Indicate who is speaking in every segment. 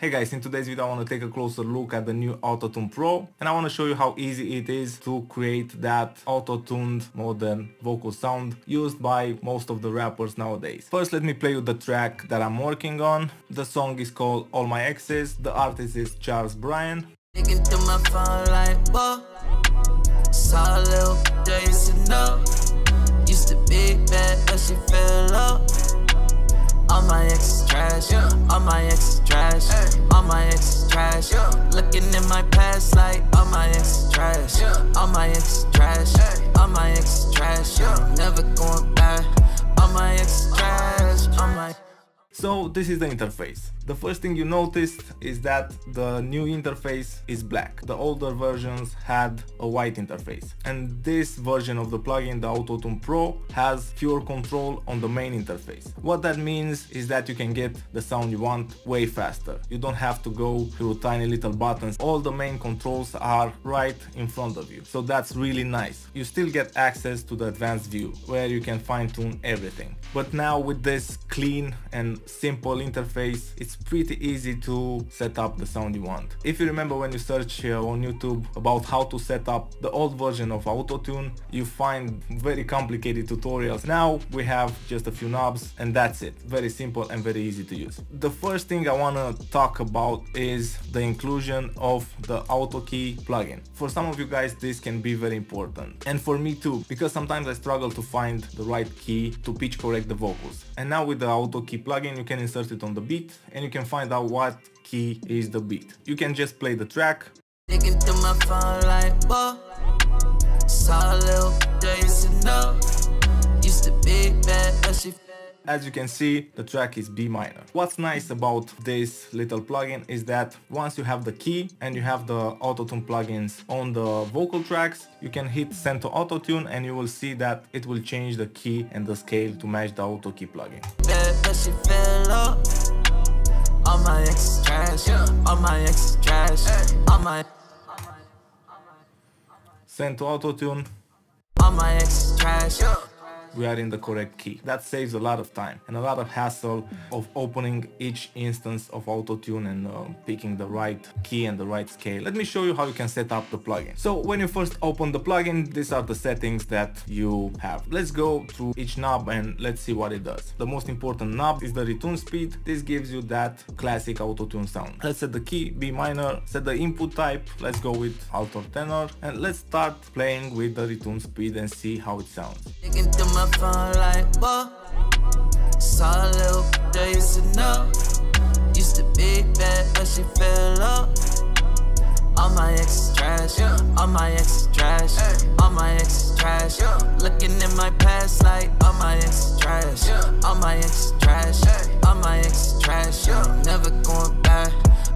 Speaker 1: Hey guys, in today's video I want to take a closer look at the new AutoTune Pro, and I want to show you how easy it is to create that auto-tuned modern vocal sound used by most of the rappers nowadays. First, let me play you the track that I'm working on. The song is called All My Exes. The artist is Bryan.
Speaker 2: Digging through my phone like, whoa. Saw a little days enough. Used to be bad, but she fell low. All my ex trash, all my ex trash, all my ex trash. Looking in my past like all my ex trash, all my ex trash, all my ex trash. Never going back. All my ex trash, all my.
Speaker 1: So this is the interface. The first thing you noticed is that the new interface is black. The older versions had a white interface. And this version of the plugin, the AutoTune Pro, has pure control on the main interface. What that means is that you can get the sound you want way faster. You don't have to go through tiny little buttons. All the main controls are right in front of you. So that's really nice. You still get access to the advanced view where you can fine-tune everything. But now with this clean and simple interface, it's pretty easy to set up the sound you want. If you remember when you search on YouTube about how to set up the old version of AutoTune, you find very complicated tutorials. Now we have just a few knobs and that's it. Very simple and very easy to use. The first thing I want to talk about is the inclusion of the AutoKey plugin. For some of you guys this can be very important, and for me too, because sometimes I struggle to find the right key to pitch correct the vocals. And now with the AutoKey plugin you can insert it on the beat and you can find out what key is the beat. You can just play the track.
Speaker 2: Digging through my phone like, whoa. Saw a little days enough. Used to be bad, but she.
Speaker 1: As you can see, the track is B minor. What's nice about this little plugin is that once you have the key and you have the AutoTune plugins on the vocal tracks, you can hit send to AutoTune and you will see that it will change the key and the scale to match the AutoKey plugin.
Speaker 2: Bad, but she fell off. All my ex trash, all my ex trash, all my.
Speaker 1: Send to AutoTune.
Speaker 2: All my ex trash.
Speaker 1: We are in the correct key. That saves a lot of time and a lot of hassle of opening each instance of AutoTune and picking the right key and the right scale. Let me show you how you can set up the plugin. So when you first open the plugin, these are the settings that you have. Let's go through each knob and let's see what it does. The most important knob is the retune speed. This gives you that classic AutoTune sound. Let's set the key, B minor, set the input type. Let's go with alt or tenor and let's start playing with the retune speed and see how it sounds.
Speaker 2: Phone like, whoa. Saw a little days enough. Used to be bad, but she fell off. All my ex trash, all my ex trash, all my ex trash. Looking in my past like all my ex trash, all my ex trash, all my ex trash. Never going back.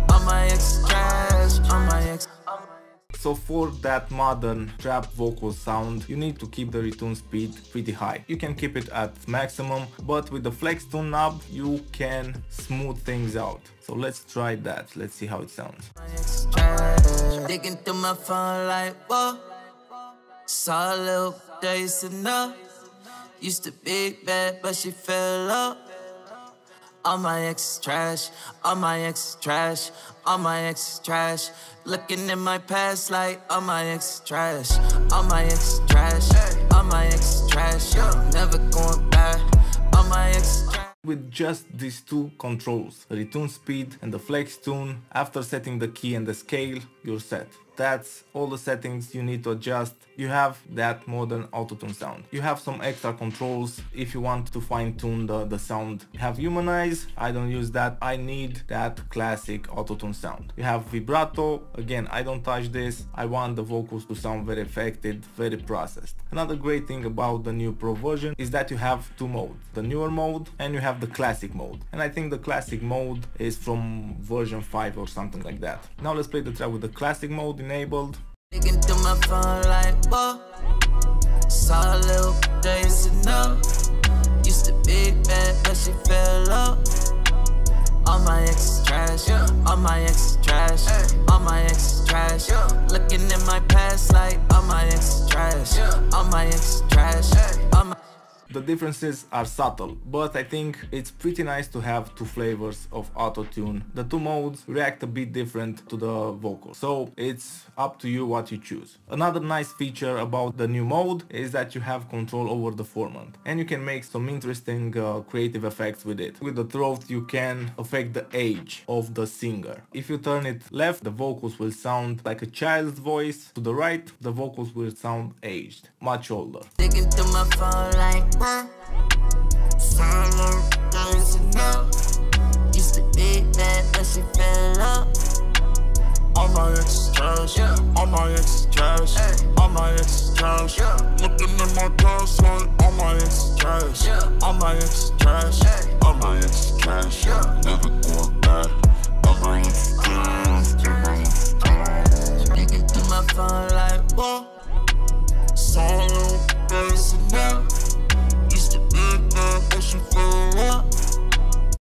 Speaker 2: All my ex trash, all my ex.
Speaker 1: So for that modern trap vocal sound, you need to keep the retune speed pretty high. You can keep it at maximum, but with the flex tune knob, you can smooth things out. So let's try that. Let's see how it sounds.
Speaker 2: Digging through my phone like, whoa. Saw a little days enough. Used to be bad, but she fell off. All my ex trash, all my ex trash, all my ex trash. Looking in my past like all my ex trash, all my ex trash, all my ex trash. Never going back. All my ex trash.
Speaker 1: With just these two controls, the retune speed and the flex tune, after setting the key and the scale, you're set. That's all the settings you need to adjust. You have that modern AutoTune sound. You have some extra controls if you want to fine-tune the sound. You have humanize, I don't use that. I need that classic AutoTune sound. You have vibrato, again I don't touch this. I want the vocals to sound very affected, very processed. Another great thing about the new Pro version is that you have two modes, the newer mode and you have the classic mode. And I think the classic mode is from version 5 or something like that. Now let's play the track with the classic mode enabled.
Speaker 2: Digging through my phone like, whoa. Saw a little days enough. Used to be bad, but she fell off. All my ex trash, all my ex trash, all my ex trash. Looking in my past like all my ex trash, all my ex trash, all my.
Speaker 1: The differences are subtle, but I think it's pretty nice to have two flavors of auto-tune. The two modes react a bit different to the vocal, so it's up to you what you choose. Another nice feature about the new mode is that you have control over the format, and you can make some interesting creative effects with it. With the throat you can affect the age of the singer. If you turn it left, the vocals will sound like a child's voice. To the right, the vocals will sound aged, much older.
Speaker 2: Digging through my phone like, silent days enough. Used to be bad, but she fell up.
Speaker 3: All my ex trash, all my ex trash, all my ex trash. Looking in my past like all my ex trash, all my ex trash, all my ex trash. Never going back. All my ex trash, all my ex trash.
Speaker 2: Digging through my phone like, whoa.
Speaker 3: Silent days enough. Used to be bad, but she fell up.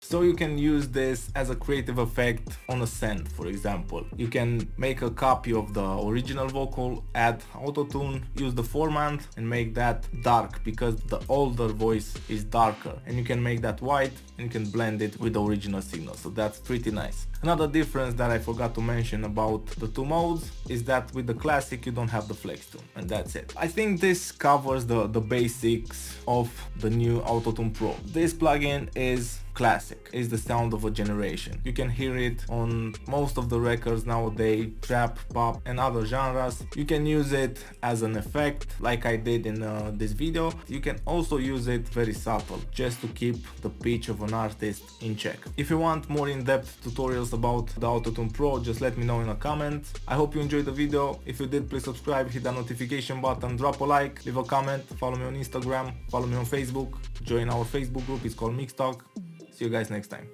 Speaker 1: So you can use this as a creative effect on a send, for example. You can make a copy of the original vocal, add auto-tune, use the format and make that dark because the older voice is darker, and you can make that white and you can blend it with the original signal, so that's pretty nice. Another difference that I forgot to mention about the two modes is that with the classic you don't have the flex tune, and that's it. I think this covers the basics of the new AutoTune Pro. This plugin is classic, is the sound of a generation. You can hear it on most of the records nowadays, trap, pop and other genres. You can use it as an effect like I did in this video. You can also use it very subtle, just to keep the pitch of an artist in check. If you want more in-depth tutorials about the AutoTune Pro, just let me know in a comment. I hope you enjoyed the video. If you did, please subscribe, hit that notification button, drop a like, leave a comment, follow me on Instagram, follow me on Facebook, join our Facebook group, it's called Mix Talk. See you guys next time.